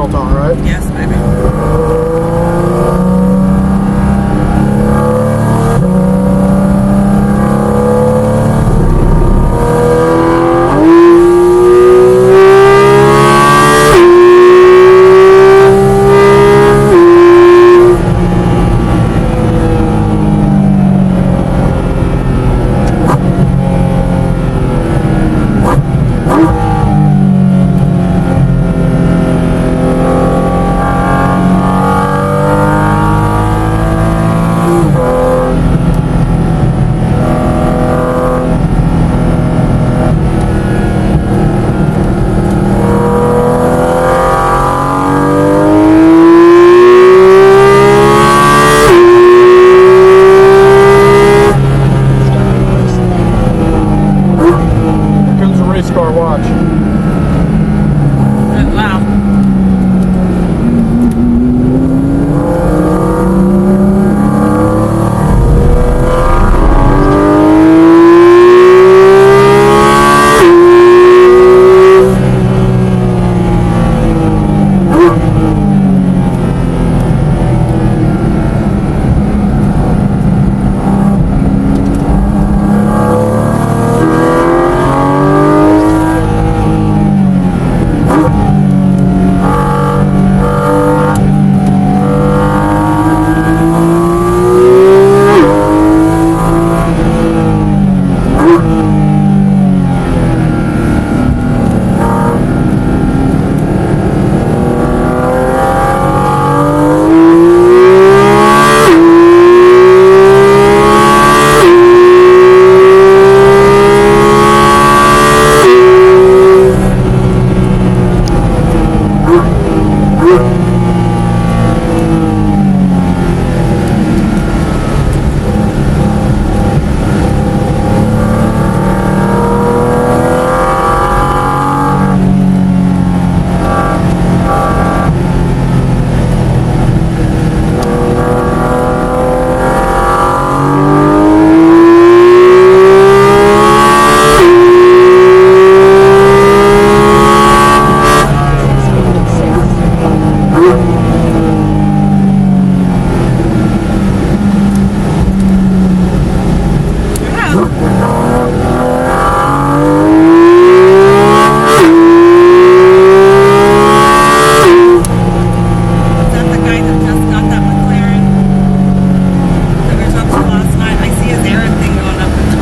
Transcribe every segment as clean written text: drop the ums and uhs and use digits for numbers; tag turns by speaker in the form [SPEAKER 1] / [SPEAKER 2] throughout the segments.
[SPEAKER 1] seatbelt on, right?
[SPEAKER 2] Yes, baby.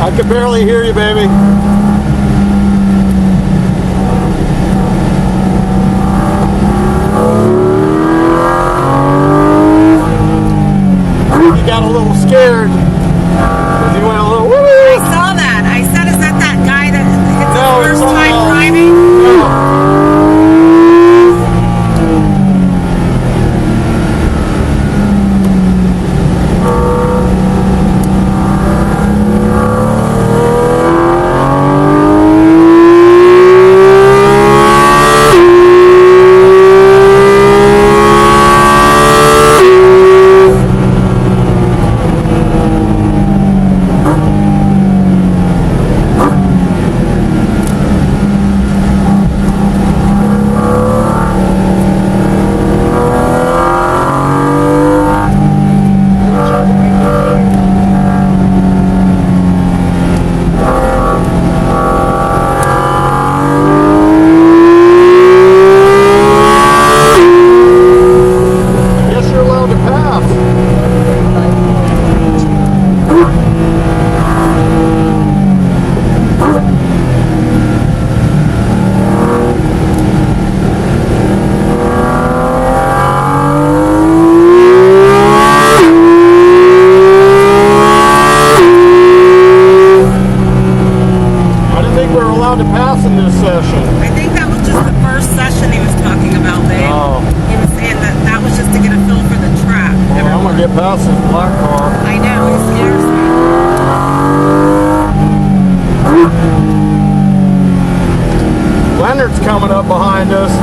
[SPEAKER 1] I can barely hear you, baby. You got a little scared. You went a little woo.
[SPEAKER 2] I saw that. I said, is that guy that it's his first time driving?
[SPEAKER 1] No. To pass in this session.
[SPEAKER 2] I think that was just the first session he was talking about, babe. Oh. He was saying that was just to get a feel for the track.
[SPEAKER 1] Well, I'm gonna get past this black car.
[SPEAKER 2] I know, he scares me.
[SPEAKER 1] Leonard's coming up behind us.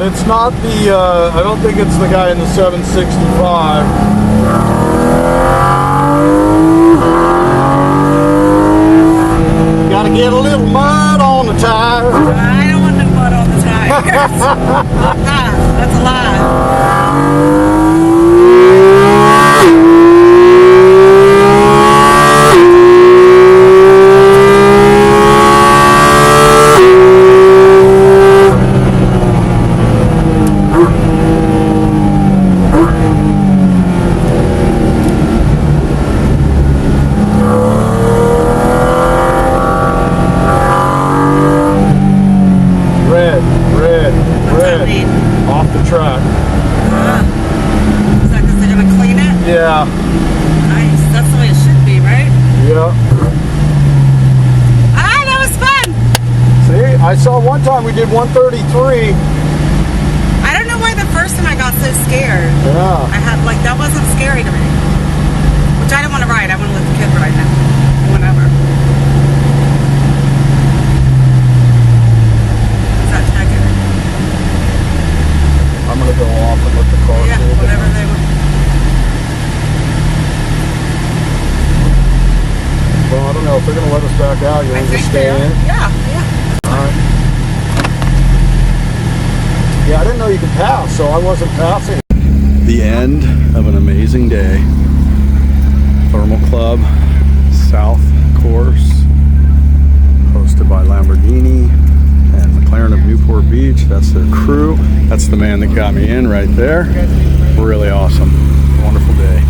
[SPEAKER 1] it's not the, I don't think it's the guy in the 765. Gotta get a little mud on the tire.
[SPEAKER 2] I don't want no mud on the tires. That's a lie.
[SPEAKER 1] Off the track.
[SPEAKER 2] Is that because they're going to clean it?
[SPEAKER 1] Yeah.
[SPEAKER 2] Nice. That's the way it should be, right?
[SPEAKER 1] Yeah.
[SPEAKER 2] Ah, that was fun.
[SPEAKER 1] See, I saw one time we did 133.
[SPEAKER 2] I don't know why the first time I got so scared.
[SPEAKER 1] Yeah.
[SPEAKER 2] I had, like, that wasn't scary to me. Which I didn't want to ride. I want to let the kid ride now. Whatever. Is that checking?
[SPEAKER 1] I'm going to go off and let the car
[SPEAKER 2] Yeah,
[SPEAKER 1] cool
[SPEAKER 2] whatever
[SPEAKER 1] down.
[SPEAKER 2] they want.
[SPEAKER 1] Well, I don't know if they're going to let us back out. You
[SPEAKER 2] I
[SPEAKER 1] want to
[SPEAKER 2] think
[SPEAKER 1] just
[SPEAKER 2] they
[SPEAKER 1] stay
[SPEAKER 2] are.
[SPEAKER 1] in?
[SPEAKER 2] Yeah, yeah.
[SPEAKER 1] All right. Yeah, I didn't know you could pass, so I wasn't passing. The end of an amazing day. Thermal Club South Course, hosted by Lamborghini and McLaren of Newport Beach. That's their crew. That's the man that got me in right there. Really awesome. Wonderful day.